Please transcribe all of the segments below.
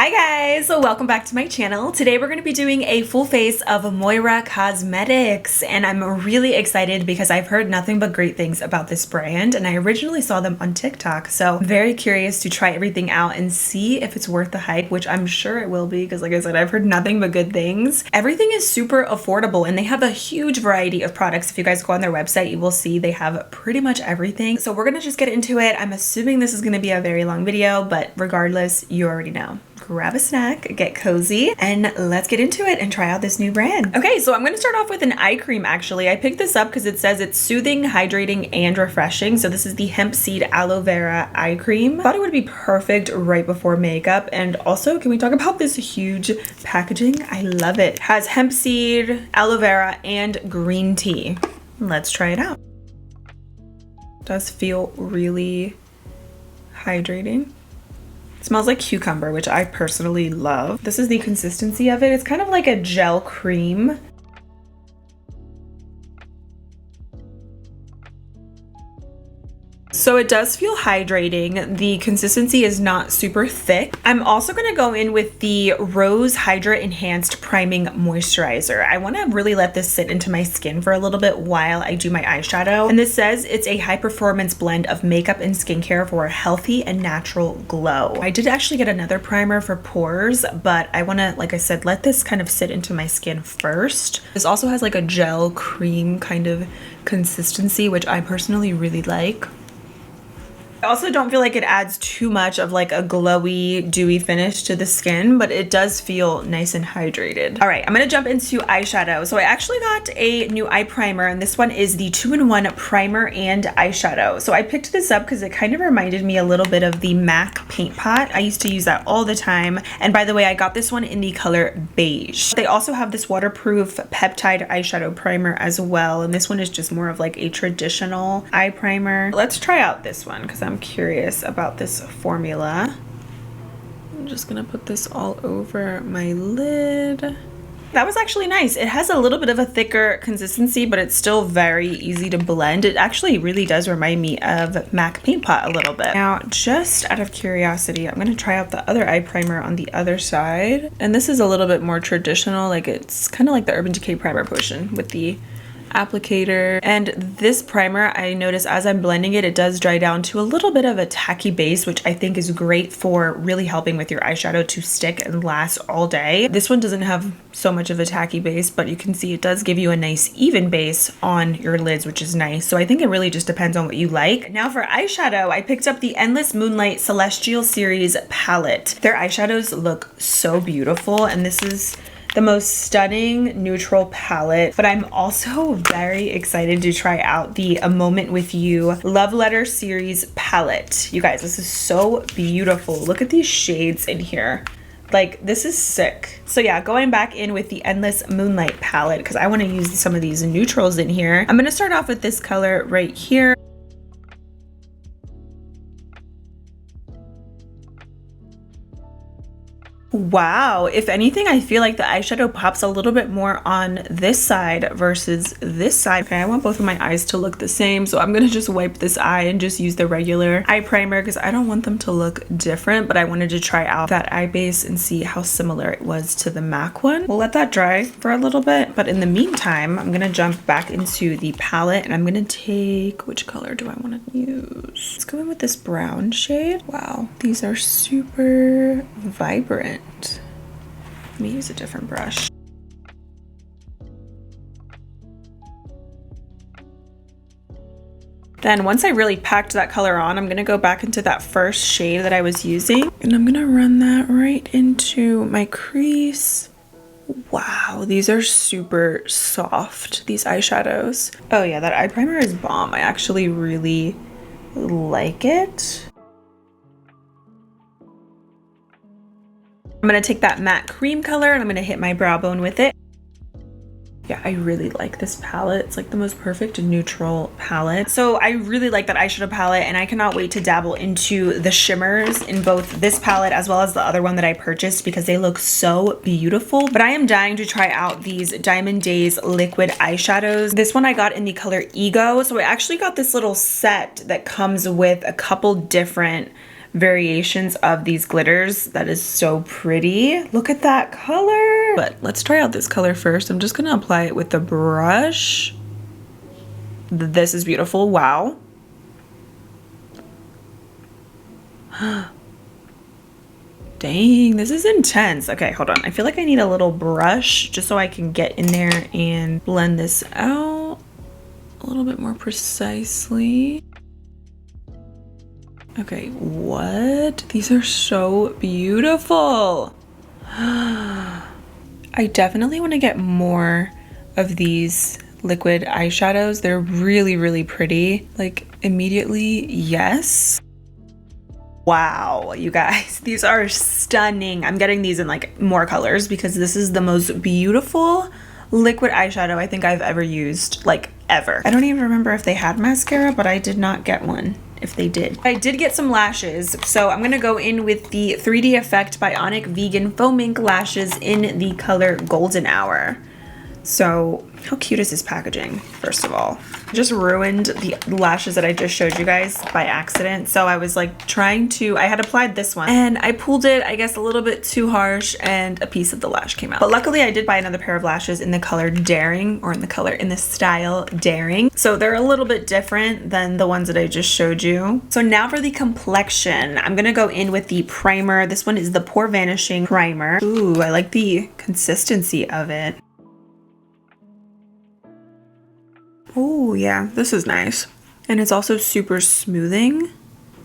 Hi guys, so welcome back to my channel. Today we're going to be doing a full face of Moira Cosmetics, and I'm really excited because I've heard nothing but great things about this brand, and I originally saw them on TikTok, so I'm very curious to try everything out and see if it's worth the hype, which I'm sure it will be because like I said, I've heard nothing but good things. Everything is super affordable and they have a huge variety of products. If you guys go on their website, you will see they have pretty much everything. So we're going to just get into it. I'm assuming this is going to be a very long video, but regardless, you already know. Grab a snack, get cozy, and let's get into it and try out this new brand. Okay, so I'm going to start off with an eye cream actually. I picked this up because it says it's soothing, hydrating, and refreshing. So this is the hemp seed aloe vera eye cream. Thought it would be perfect right before makeup. And also, can we talk about this huge packaging? I love it. It has hemp seed, aloe vera, and green tea. Let's try it out. It does feel really hydrating. It smells like cucumber, which I personally love. This is the consistency of it. It's kind of like a gel cream. So it does feel hydrating. The consistency is not super thick. I'm also going to go in with the Rose Hydra Enhanced Priming Moisturizer. I want to really let this sit into my skin for a little bit while I do my eyeshadow. And this says it's a high performance blend of makeup and skincare for a healthy and natural glow. I did actually get another primer for pores, but I want to, like I said, let this kind of sit into my skin first. This also has like a gel cream kind of consistency, which I personally really like. I also don't feel like it adds too much of like a glowy, dewy finish to the skin, but it does feel nice and hydrated. All right, I'm gonna jump into eyeshadow. So I actually got a new eye primer, and this one is the 2-in-1 primer and eyeshadow. So I picked this up because it kind of reminded me a little bit of the MAC paint pot. I used to use that all the time. And by the way, I got this one in the color beige. They also have this waterproof peptide eyeshadow primer as well. And this one is just more of like a traditional eye primer. Let's try out this one because I'm curious about this formula. I'm just gonna put this all over my lid. That was actually nice. It has a little bit of a thicker consistency, but it's still very easy to blend. It actually really does remind me of MAC Paint Pot a little bit. Now, just out of curiosity, I'm gonna try out the other eye primer on the other side. And this is a little bit more traditional, like it's kind of like the Urban Decay Primer Potion with the applicator. And this primer, I notice as I'm blending it, it does dry down to a little bit of a tacky base, which I think is great for really helping with your eyeshadow to stick and last all day. This one doesn't have so much of a tacky base, but you can see it does give you a nice even base on your lids, which is nice. So I think it really just depends on what you like. Now for eyeshadow, I picked up the Endless Moonlight Celestial Series palette. Their eyeshadows look so beautiful, and this is the most stunning neutral palette, but I'm also very excited to try out the A Moment With You Love Letter Series palette. You guys, this is so beautiful. Look at these shades in here. Like, this is sick. So yeah, going back in with the Endless Moonlight palette because I want to use some of these neutrals in here. I'm going to start off with this color right here. Wow, if anything, I feel like the eyeshadow pops a little bit more on this side versus this side. Okay, I want both of my eyes to look the same, so I'm gonna just wipe this eye and just use the regular eye primer because I don't want them to look different, but I wanted to try out that eye base and see how similar it was to the MAC one. We'll let that dry for a little bit, but in the meantime, I'm gonna jump back into the palette and I'm gonna take, which color do I want to use? Let's go in with this brown shade. Wow, these are super vibrant. Let me use a different brush. Then once I really packed that color on, I'm gonna go back into that first shade that I was using, and I'm gonna run that right into my crease. Wow, these are super soft, these eyeshadows. Oh yeah, that eye primer is bomb. I actually really like it. I'm gonna take that matte cream color and I'm gonna hit my brow bone with it. Yeah, I really like this palette. It's like the most perfect neutral palette. So I really like that eyeshadow palette, and I cannot wait to dabble into the shimmers in both this palette as well as the other one that I purchased because they look so beautiful. But I am dying to try out these Diamond Days liquid eyeshadows. This one I got in the color Ego. So I actually got this little set that comes with a couple different variations of these glitters. That is so pretty. Look at that color. But let's try out this color first. I'm just gonna apply it with the brush. This is beautiful. Wow. Dang, this is intense. Okay, hold on. I feel like I need a little brush just so I can get in there and blend this out a little bit more precisely. Okay, what? These are so beautiful. I definitely want to get more of these liquid eyeshadows. They're really, really pretty. Like, immediately, yes. Wow, you guys, these are stunning. I'm getting these in like more colors because this is the most beautiful liquid eyeshadow I think I've ever used, like ever. I don't even remember if they had mascara, but I did not get one if they did. I did get some lashes, so I'm gonna go in with the 3D Effect Bionic Vegan Foam Ink Lashes in the color Golden Hour. So how cute is this packaging, first of all? I just ruined the lashes that I just showed you guys by accident. So I was like I had applied this one and I pulled it, I guess, a little bit too harsh and a piece of the lash came out. But luckily I did buy another pair of lashes in the color Daring, or in the style Daring. So they're a little bit different than the ones that I just showed you. So now for the complexion, I'm gonna go in with the primer. This one is the Pore Vanishing Primer. Ooh, I like the consistency of it. Oh yeah, this is nice. And it's also super smoothing.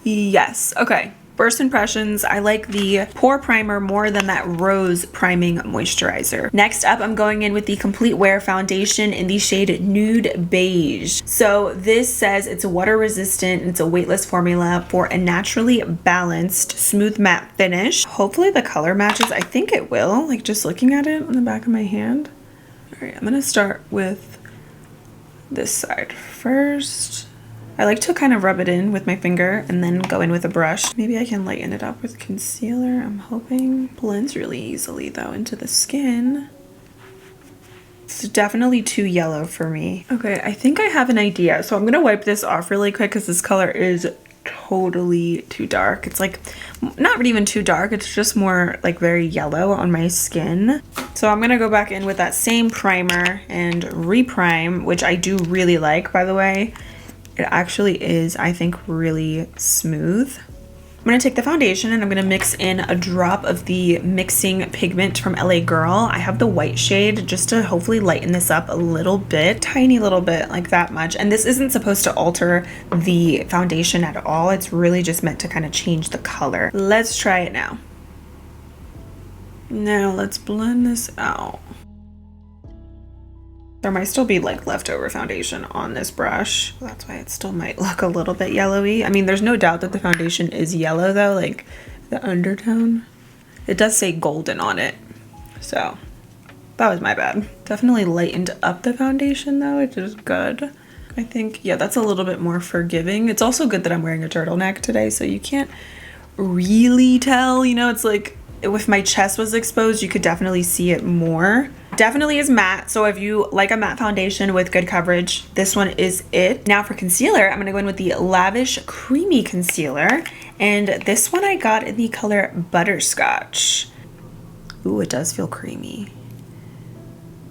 Yes, okay. First impressions, I like the pore primer more than that rose priming moisturizer. Next up, I'm going in with the Complete Wear Foundation in the shade Nude Beige. So this says it's water resistant and it's a weightless formula for a naturally balanced, smooth matte finish. Hopefully the color matches. I think it will, like just looking at it on the back of my hand. All right, I'm gonna start with this side first. I like to kind of rub it in with my finger and then go in with a brush. Maybe I can lighten it up with concealer, I'm hoping. Blends really easily though into the skin. It's definitely too yellow for me. Okay, I think I have an idea. So I'm gonna wipe this off really quick because this color is totally too dark. It's like not even too dark, it's just more like very yellow on my skin. So I'm gonna go back in with that same primer and reprime, which I do really like, by the way. It actually is, I think, really smooth. I'm gonna take the foundation and I'm gonna mix in a drop of the Mixing Pigment from LA Girl. I have the white shade just to hopefully lighten this up a little bit, tiny little bit, like that much. And this isn't supposed to alter the foundation at all. It's really just meant to kind of change the color. Let's try it now. Now let's blend this out. There might still be like leftover foundation on this brush. That's why it still might look a little bit yellowy. I mean, there's no doubt that the foundation is yellow though, like the undertone. It does say golden on it. So that was my bad. Definitely lightened up the foundation though, which is good. I think, yeah, that's a little bit more forgiving. It's also good that I'm wearing a turtleneck today, so you can't really tell, you know, it's like if my chest was exposed, you could definitely see it more. Definitely is matte, so if you like a matte foundation with good coverage, this one is it. Now for concealer, I'm gonna go in with the Lavish Creamy Concealer, and this one I got in the color Butterscotch. Ooh, it does feel creamy.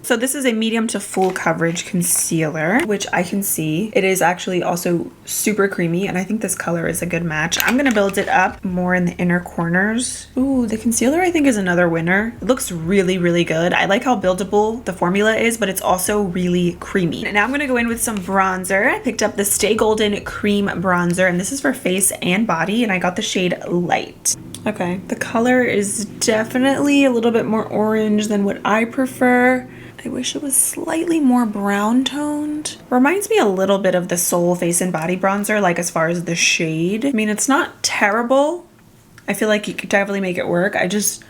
So this is a medium to full coverage concealer, which I can see. It is actually also super creamy, and I think this color is a good match. I'm gonna build it up more in the inner corners. Ooh, the concealer I think is another winner. It looks really, really good. I like how buildable the formula is, but it's also really creamy. And now I'm gonna go in with some bronzer. I picked up the Stay Golden Cream Bronzer, and this is for face and body, and I got the shade Light. Okay, the color is definitely a little bit more orange than what I prefer. I wish it was slightly more brown toned. Reminds me a little bit of the Soul Face and Body Bronzer, like as far as the shade. I mean, it's not terrible. I feel like you could definitely make it work. I just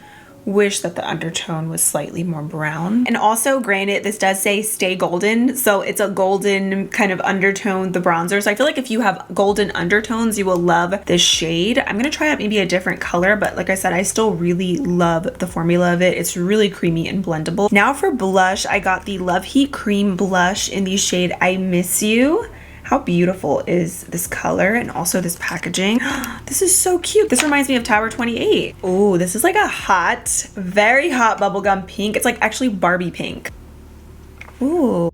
wish that the undertone was slightly more brown. And also, granted, this does say Stay Golden, so it's a golden kind of undertone, the bronzer. So I feel like if you have golden undertones, you will love this shade. I'm gonna try out maybe a different color, but like I said, I still really love the formula of it. It's really creamy and blendable. Now for blush, I got the Love Heat Cream Blush in the shade I Miss You. How beautiful is this color and also this packaging? This is so cute. This reminds me of Tower 28. Oh, this is like a hot, very hot bubblegum pink. It's like actually Barbie pink. Ooh.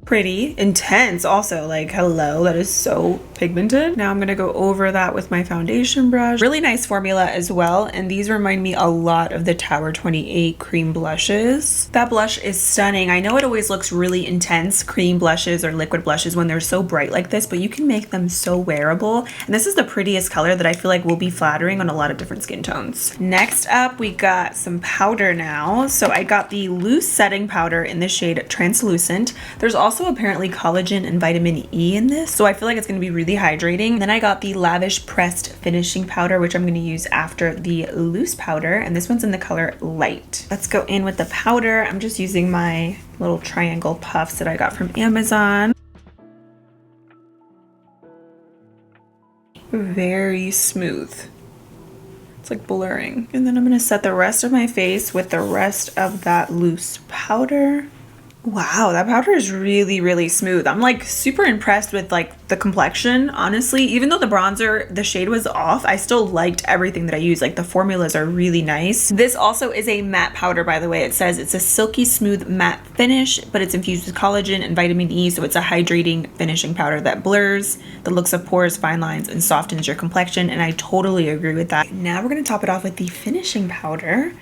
Pretty intense also, like hello, that is so pigmented. Now I'm gonna go over that with my foundation brush. Really nice formula as well, and these remind me a lot of the Tower 28 cream blushes. That blush is stunning. I know it always looks really intense, cream blushes or liquid blushes, when they're so bright like this, but you can make them so wearable, and this is the prettiest color that I feel like will be flattering on a lot of different skin tones. Next up, we got some powder now. So I got the loose setting powder in the shade Translucent. There's also apparently collagen and vitamin E in this, so I feel like it's going to be really hydrating. Then I got the Lavish Pressed Finishing Powder, which I'm going to use after the loose powder, and this one's in the color Light. Let's go in with the powder. I'm just using my little triangle puffs that I got from Amazon. Very smooth. It's like blurring. And then I'm going to set the rest of my face with the rest of that loose powder. Wow, that powder is really, really smooth. I'm like super impressed with like the complexion, honestly. Even though the bronzer, the shade was off, I still liked everything that I used. Like the formulas are really nice. This also is a matte powder, by the way. It says it's a silky smooth matte finish, but it's infused with collagen and vitamin E, so it's a hydrating finishing powder that blurs the looks of pores, fine lines, and softens your complexion, and I totally agree with that. Now we're gonna top it off with the finishing powder.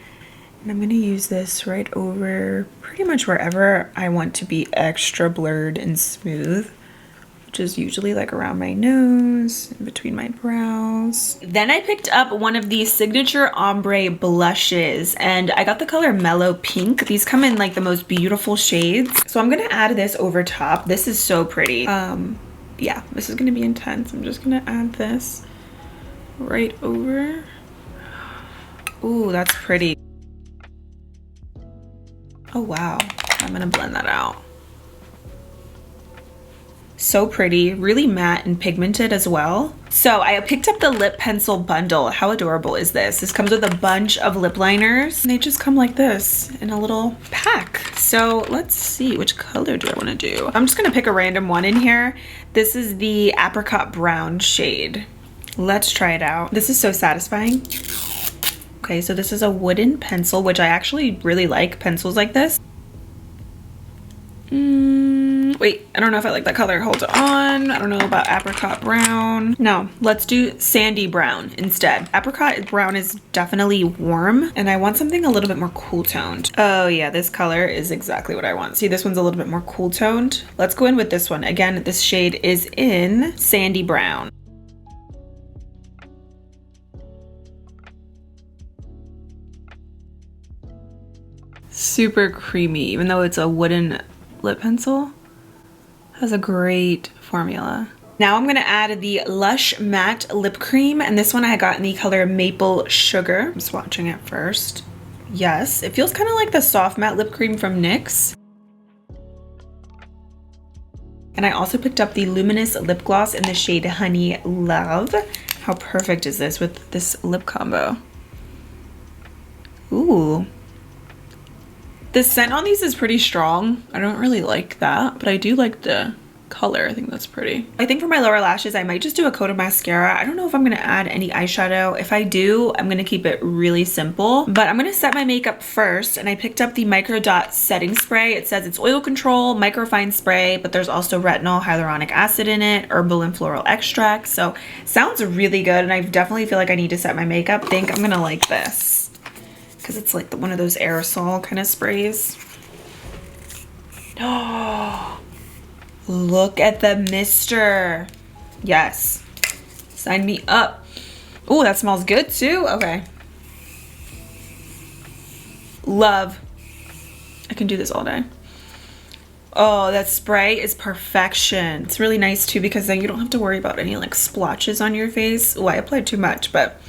And I'm going to use this right over pretty much wherever I want to be extra blurred and smooth, which is usually like around my nose, in between my brows. Then I picked up one of these signature ombre blushes, and I got the color Mellow Pink. These come in like the most beautiful shades. So I'm going to add this over top. This is so pretty. Yeah, this is going to be intense. I'm just going to add this right over. Ooh, that's pretty. Oh wow, I'm gonna blend that out. So pretty, really matte and pigmented as well. So I picked up the lip pencil bundle. How adorable is this? This comes with a bunch of lip liners, and they just come like this in a little pack. So let's see, which color do I wanna do? I'm just gonna pick a random one in here. This is the Apricot Brown shade. Let's try it out. This is so satisfying. Okay, so this is a wooden pencil, which I actually really like pencils like this. Wait, I don't know if I like that color. Hold on. I don't know about Apricot Brown. No, let's do Sandy Brown instead. Apricot Brown is definitely warm, and I want something a little bit more cool toned. Oh yeah, this color is exactly what I want. See, this one's a little bit more cool toned. Let's go in with this one. Again, this shade is in Sandy Brown. Super creamy, even though it's a wooden lip pencil. Has a great formula. Now I'm gonna add the Lush Matte Lip Cream, and this one I got in the color Maple Sugar. I'm swatching it first. Yes, it feels kind of like the soft matte lip cream from NYX. And I also picked up the Luminous Lip Gloss in the shade Honey Love. How perfect is this with this lip combo? Ooh. The scent on these is pretty strong. I don't really like that, but I do like the color. I think that's pretty. I think for my lower lashes, I might just do a coat of mascara. I don't know if I'm gonna add any eyeshadow. If I do, I'm gonna keep it really simple, but I'm gonna set my makeup first, and I picked up the Micro Dot Setting Spray. It says it's oil control, microfine spray, but there's also retinol, hyaluronic acid in it, herbal and floral extract. So sounds really good, and I definitely feel like I need to set my makeup. I think I'm gonna like this, because it's like one of those aerosol kind of sprays. Oh, look at the mister. Yes, sign me up. Oh, that smells good too. Okay, love. I can do this all day. Oh, that spray is perfection. It's really nice too, because then you don't have to worry about any like splotches on your face. Oh, I applied too much, but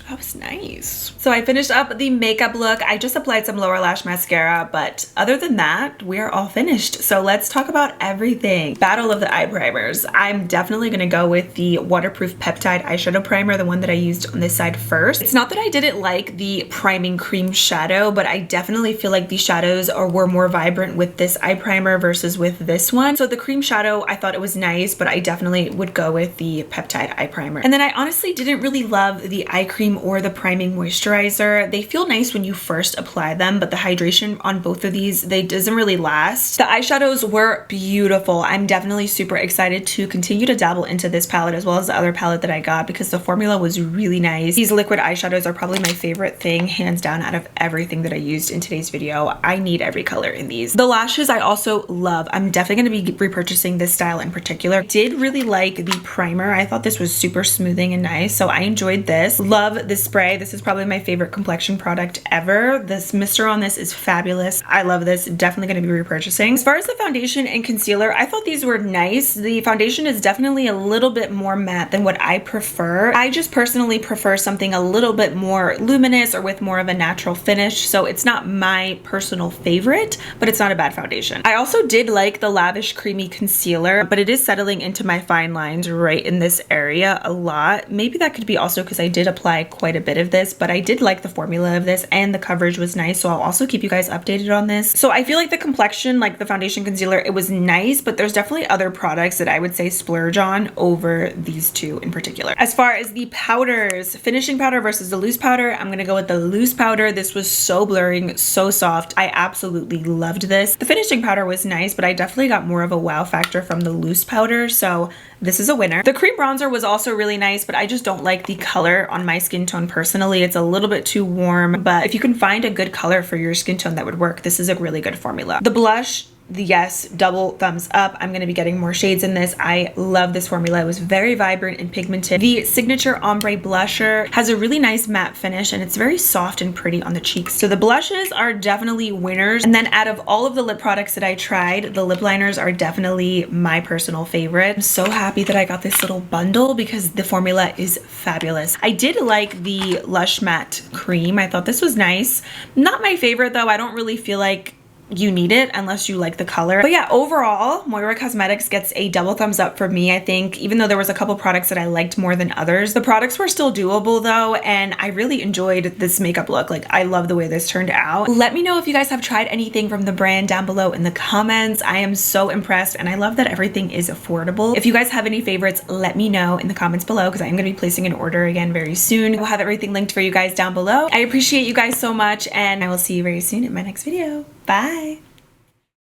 That was nice. So I finished up the makeup look. I just applied some lower lash mascara, but other than that, we're all finished. So let's talk about everything. Battle of the eye primers. I'm definitely gonna go with the waterproof peptide eyeshadow primer, the one that I used on this side first. It's not that I didn't like the priming cream shadow, but I definitely feel like the shadows were more vibrant with this eye primer versus with this one. So the cream shadow, I thought it was nice, but I definitely would go with the peptide eye primer. And then I honestly didn't really love the eye cream or the priming moisturizer. They feel nice when you first apply them, but the hydration on both of these, they doesn't really last. The eyeshadows were beautiful. I'm definitely super excited to continue to dabble into this palette as well as the other palette that I got because the formula was really nice. These liquid eyeshadows are probably my favorite thing, hands down, out of everything that I used in today's video. I need every color in these. The lashes I also love. I'm definitely going to be repurchasing this style in particular. Did really like the primer. I thought this was super smoothing and nice, so I enjoyed this. Love this spray. This is probably my favorite complexion product ever. This mister on this is fabulous. I love this. Definitely going to be repurchasing. As far as the foundation and concealer, I thought these were nice. The foundation is definitely a little bit more matte than what I prefer. I just personally prefer something a little bit more luminous or with more of a natural finish, so it's not my personal favorite, but it's not a bad foundation. I also did like the Lavish Creamy Concealer, but it is settling into my fine lines right in this area a lot. Maybe that could be also because I did apply quite a bit of this, but I did like the formula of this and the coverage was nice, so I'll also keep you guys updated on this. So I feel like the complexion, like the foundation concealer, it was nice, but there's definitely other products that I would say splurge on over these two in particular. As far as the powders, finishing powder versus the loose powder, I'm gonna go with the loose powder. This was so blurring, so soft. I absolutely loved this. The finishing powder was nice, but I definitely got more of a wow factor from the loose powder, so this is a winner. The cream bronzer was also really nice, but I just don't like the color on my skin tone personally. It's a little bit too warm, but if you can find a good color for your skin tone that would work, this is a really good formula. The blush, yes, double thumbs up. I'm going to be getting more shades in this. I love this formula. It was very vibrant and pigmented. The signature ombre blusher has a really nice matte finish and it's very soft and pretty on the cheeks. So the blushes are definitely winners. And then out of all of the lip products that I tried, the lip liners are definitely my personal favorite. I'm so happy that I got this little bundle because the formula is fabulous. I did like the Lush Matte Cream. I thought this was nice. Not my favorite though. I don't really feel like you need it unless you like the color. But yeah, overall, Moira Cosmetics gets a double thumbs up for me. I think even though there was a couple products that I liked more than others, the products were still doable though, and I really enjoyed this makeup look. Like, I love the way this turned out. Let me know if you guys have tried anything from the brand down below in the comments. I am so impressed and I love that everything is affordable. If you guys have any favorites, let me know in the comments below because I am going to be placing an order again very soon. We'll have everything linked for you guys down below. I appreciate you guys so much and I will see you very soon in my next video. Bye.